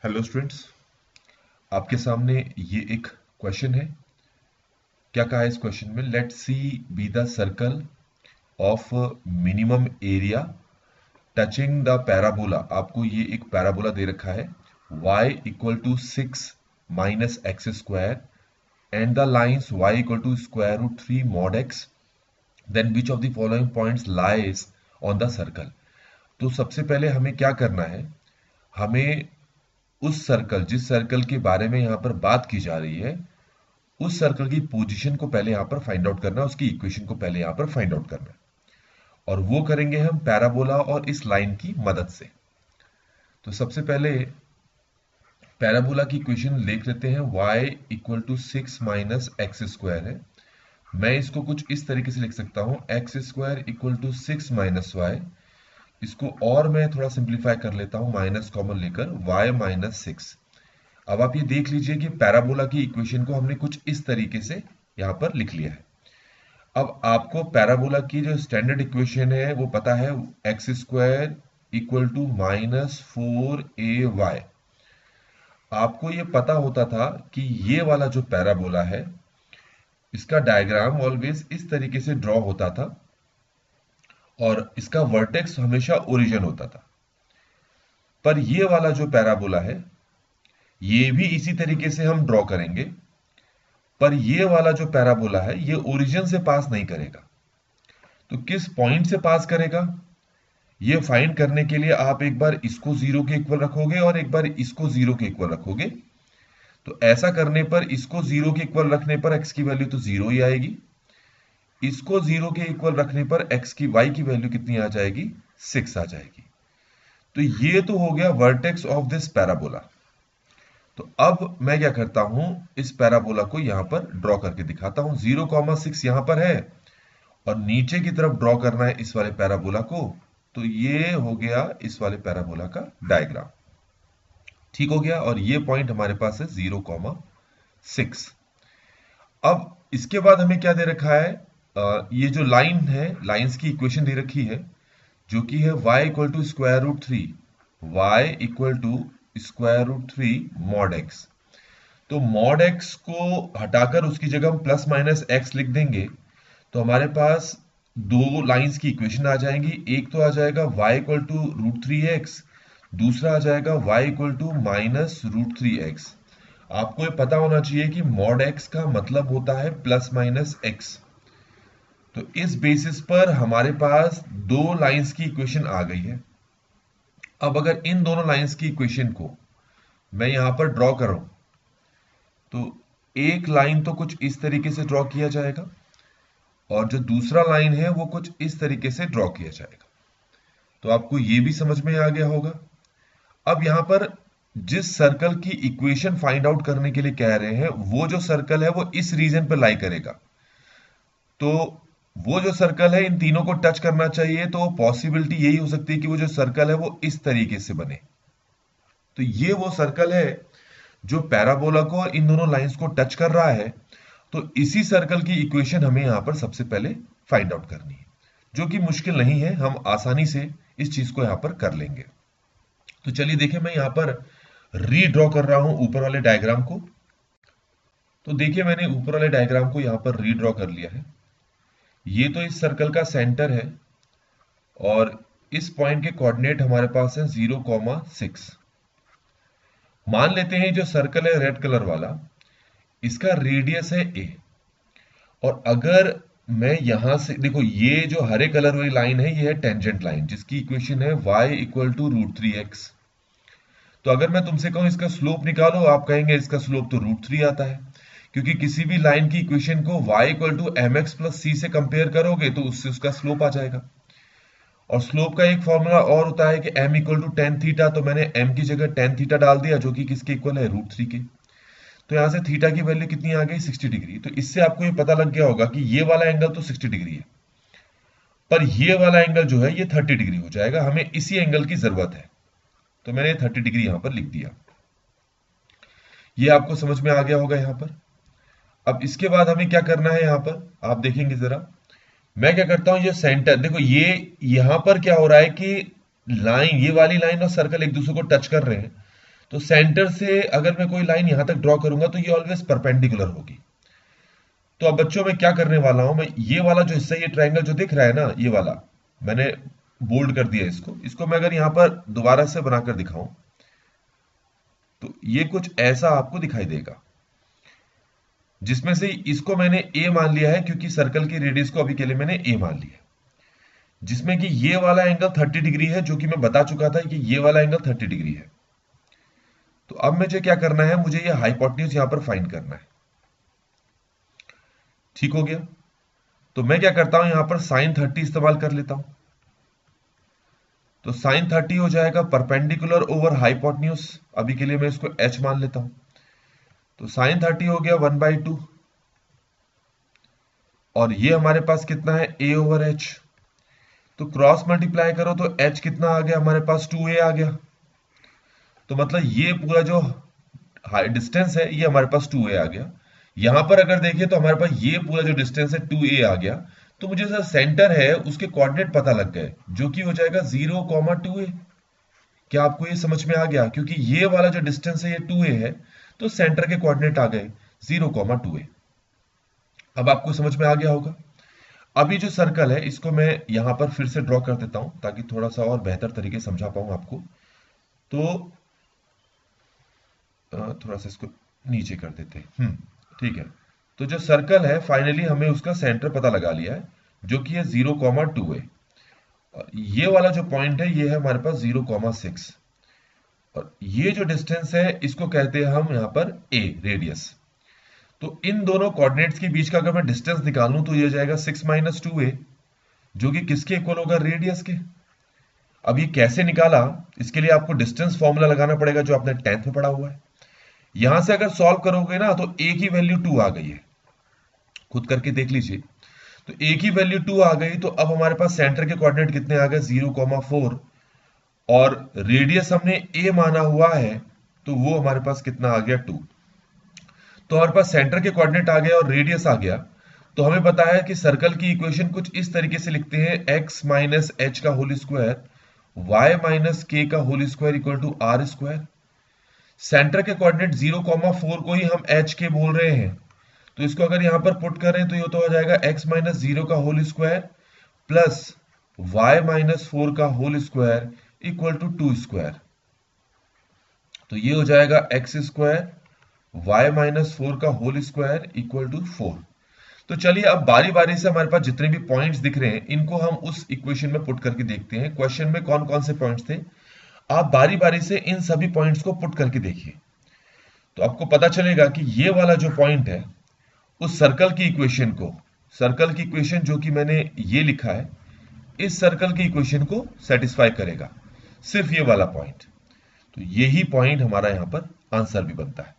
Hello students, आपके सामने ये एक क्वेश्चन है। क्या कहा है इस क्वेश्चन में? Let C be the circle of minimum area touching the parabola. आपको ये एक पैराबोला दे रखा है y equal to 6 minus x square and the lines y equal to square root 3 mod x, then which of the following points lies on the circle. तो सबसे पहले हमें क्या करना है, हमें उस सर्कल, जिस सर्कल के बारे में यहां पर बात की जा रही है, उस सर्कल की पोजीशन को पहले यहां पर फाइंड आउट करना है, उसकी इक्वेशन को पहले यहां पर फाइंड आउट करना है। और वो करेंगे हम पैराबोला और इस लाइन की मदद से। तो सबसे पहले पैराबोला की इक्वेशन लिख लेते हैं। y equal to 6 minus x square है। मैं इसको कुछ इस तरीके से लिख सकता हूं, x square equal to 6 minus y. इसको और मैं थोड़ा सिंप्लीफाई कर लेता हूं, माइनस कॉमन लेकर y माइनस 6। अब आप ये देख लीजिए कि पैराबोला की इक्वेशन को हमने कुछ इस तरीके से यहां पर लिख लिया है। अब आपको पैराबोला की जो स्टैंडर्ड इक्वेशन है वो पता है, x square equal to minus 4ay। आपको ये पता होता था कि ये वाला जो पैराबोला है, इसका डायग्राम ऑलवेज इस तरीके से ड्रॉ होता था और इसका वर्टेक्स हमेशा ओरिजिन होता था। पर ये वाला जो पैराबोला है, ये भी इसी तरीके से हम ड्रॉ करेंगे, पर ये वाला जो पैराबोला है ये ओरिजिन से पास नहीं करेगा। तो किस पॉइंट से पास करेगा, ये फाइंड करने के लिए आप एक बार इसको जीरो के इक्वल रखोगे और एक बार इसको जीरो के इक्वल रखोगे। तो ऐसा करने पर इसको जीरो के इक्वल रखने पर एक्स की वैल्यू तो जीरो ही आएगी, इसको जीरो के इक्वल रखने पर एक्स की वाई की वैल्यू कितनी आ जाएगी, 6 आ जाएगी। तो ये तो हो गया वर्टेक्स ऑफ दिस पैराबोला। तो अब मैं क्या करता हूं, इस पैराबोला को यहां पर ड्रॉ करके दिखाता हूं। 0,6 यहां पर है और नीचे की तरफ ड्रॉ करना है इस वाले पैराबोला को। तो ये हो गया इस वाले पैराबोला का डायग्राम। ठीक हो गया, और ये पॉइंट हमारे पास है 0,6। अब इसके बाद हमें क्या दे रखा है, ये जो लाइन है, लाइंस की इक्वेशन दे रखी है जो कि है y equal to square root 3, y equal to square root 3 mod x। तो मॉड x को हटाकर उसकी जगह हम प्लस माइनस x लिख देंगे, तो हमारे पास दो लाइंस की इक्वेशन आ जाएंगी। एक तो आ जाएगा y equal to root 3x, दूसरा आ जाएगा y equal to minus root 3x। आपको ये पता होना चाहिए कि मॉड x का मतलब होता है प्लस माइनस x। तो इस बेसिस पर हमारे पास दो लाइंस की इक्वेशन आ गई है। अब अगर इन दोनों लाइंस की इक्वेशन को मैं यहां पर ड्रॉ करूं, तो एक लाइन तो कुछ इस तरीके से ड्रॉ किया जाएगा और जो दूसरा लाइन है वो कुछ इस तरीके से ड्रॉ किया जाएगा। तो आपको ये भी समझ में आ गया होगा। अब यहां पर जिस सर्कल की इक्वेशन फाइंड आउट करने के लिए कह रहे हैं, वो जो सर्कल है वो इस रीजन पर लाई करेगा। तो वो जो सर्कल है इन तीनों को टच करना चाहिए, तो पॉसिबिलिटी यही हो सकती है कि वो जो सर्कल है वो इस तरीके से बने। तो ये वो सर्कल है जो पैराबोला को इन दोनों लाइंस को टच कर रहा है। तो इसी सर्कल की इक्वेशन हमें यहां पर सबसे पहले फाइंड आउट करनी है, जो कि मुश्किल नहीं है, हम आसानी से इस चीज को यहां पर कर लेंगे। तो चलिए देखिए, मैं यहां पर रीड्रॉ कर रहा हूं ऊपर वाले डायग्राम को। तो देखिए, मैंने ऊपर वाले डायग्राम को यहां पर रीड्रॉ कर लिया है। ये तो इस सर्कल का सेंटर है और इस पॉइंट के कोऑर्डिनेट हमारे पास है 0,6। मान लेते हैं जो सर्कल है रेड कलर वाला, इसका रेडियस है a। और अगर मैं यहां से देखो, ये जो हरे कलर वाली लाइन है ये है टेंजेंट लाइन, जिसकी इक्वेशन है y equal to root 3x। तो अगर मैं तुमसे कहूं इसका स्लोप निकालो, आप कहेंगे इसका स्लोप तो रूट 3 आता है, क्योंकि किसी भी लाइन की इक्वेशन को y equal to M X plus C से कंपेयर करोगे तो उससे उसका स्लोप आ जाएगा। और स्लोप का एक फॉर्मूला और होता है कि m equal to tan theta. तो मैंने m की जगह टेन थीटा डाल दिया, जो कि किसके इक्वल है, रूट 3 के। तो यहां से थीटा की वैल्यू कितनी आ गई, 60 डिग्री। तो इससे आपको ये पता लग गया होगा कि ये वाला एंगल तो 60 डिग्री है, पर ये वाला एंगल जो है ये 30 डिग्री हो जाएगा। हमें इसी एंगल की जरूरत है, तो मैंने 30 डिग्री यहां पर लिख दिया। ये आपको समझ में आ गया होगा यहां पर। अब इसके बाद हमें क्या करना है, यहां पर आप देखेंगे जरा, मैं क्या करता हूं, ये सेंटर देखो, ये यहां पर क्या हो रहा है कि लाइन, ये वाली लाइन और सर्कल एक दूसरे को टच कर रहे हैं। तो सेंटर से अगर मैं कोई लाइन यहां तक ड्रॉ करूंगा तो ये ऑलवेज परपेंडिकुलर होगी। तो अब बच्चों मैं क्या करने वाला हूं, मैं ये वाला जो हिस्सा, ये ट्रायंगल जो दिख रहा है ना, ये वाला मैंने बोल्ड कर दिया इसको। इसको मैं अगर यहां पर दोबारा से बनाकर दिखाऊं तो ये कुछ ऐसा आपको दिखाई देगा, जिसमें से इसको मैंने ए मान लिया है क्योंकि सर्कल की रेडियस को अभी के लिए मैंने ए मान लिया, जिसमें कि ये वाला एंगल 30 डिग्री है, जो कि मैं बता चुका था कि ये वाला एंगल 30 डिग्री है। तो अब मुझे क्या करना है, मुझे ये हाइपोटेन्यूज यहां पर फाइंड करना है। ठीक हो गया। तो मैं क्या करता हूं, यहां पर साइन 30 इस्तेमाल कर लेता हूं। तो साइन 30 हो जाएगा परपेंडिकुलर ओवर हाइपोटेन्यूज, अभी के लिए मैं इसको h मान लेता हूं। तो साइन 30 हो गया 1/2, और ये हमारे पास कितना है, a ओवर h। तो क्रॉस मल्टीप्लाई करो तो h कितना आ गया हमारे पास, 2a आ गया। तो मतलब ये पूरा जो डिस्टेंस है ये हमारे पास 2a आ गया। यहां पर अगर देखिए तो हमारे पास ये पूरा जो डिस्टेंस है 2a आ गया। तो मुझे सर सेंटर है उसके कोऑर्डिनेट पता लग गए, जो कि हो जाएगा 0,2a। क्या आपको ये समझ में आ गया? क्योंकि ये वाला जो डिस्टेंस है ये 2a है, तो सेंटर के कोऑर्डिनेट आ गए 0,2a। अब आपको समझ में आ गया होगा। अभी जो सर्कल है इसको मैं यहां पर फिर से ड्रॉ कर देता हूं ताकि थोड़ा सा और बेहतर तरीके से समझा पाऊं आपको। तो थोड़ा सा इसको नीचे कर देते हैं। ठीक है। तो जो सर्कल है फाइनली हमने उसका सेंटर पता लगा लिया है, जो कि है 0,2 है। और ये वाला जो पॉइंट है ये है हमारे पास 0,6, और ये जो डिस्टेंस है इसको कहते हैं हम यहां पर a रेडियस। तो इन दोनों कोऑर्डिनेट्स के बीच का अगर मैं डिस्टेंस निकालूं तो ये जाएगा 6 - 2a, जो कि किसके इक्वल होगा, रेडियस के। अब ये कैसे निकाला, इसके लिए आपको डिस्टेंस फॉर्मूला लगाना पड़ेगा जो आपने 10th में पढ़ा हुआ है। यहां से अगर सॉल्व करोगे ना तो a की वैल्यू 2 आ गई है, खुद करके देख लीजिए। तो a की वैल्यू 2 आ गई, तो अब हमारे पास सेंटर के कोऑर्डिनेट कितने आ गए, 0,4, और रेडियस हमने a माना हुआ है, तो वो हमारे पास कितना आ गया, 2। तो हमारे पास सेंटर के कोऑर्डिनेट आ गया और रेडियस आ गया। तो हमें पता है कि सर्कल की इक्वेशन कुछ इस तरीके से लिखते हैं, x माइनस एच का whole square y minus k का whole square equal to r square. Centre के कोऑर्डिनेट 0,4 को ही हम h के बोल रहे हैं, तो इसको अगर यहां पर पुट करें तो ये तो हो जाएगा x माइनस 0 का whole square plus y minus 4 का whole square equal to 2 square. तो ये हो जाएगा x स्क्वायर y माइनस 4 का होल स्क्वायर इक्वल टू 4। तो चलिए अब बारी बारी से हमारे पास जितने भी पॉइंट्स दिख रहे हैं इनको हम उस इक्वेशन में पुट करके देखते हैं। क्वेश्चन में कौन कौन से पॉइंट्स थे, आप बारी बारी से इन सभी पॉइंट्स को पुट करके देखिए, तो आपको पता चलेगा कि ये वाला जो पॉइंट है उस सर्कल की इक्वेशन को, सर्कल की इक्वेशन जो कि मैंने ये लिखा है, इस सर्कल की इक्वेशन को सेटिस्फाई करेगा, सिर्फ ये वाला पॉइंट। तो यही पॉइंट हमारा यहां पर आंसर भी बनता है।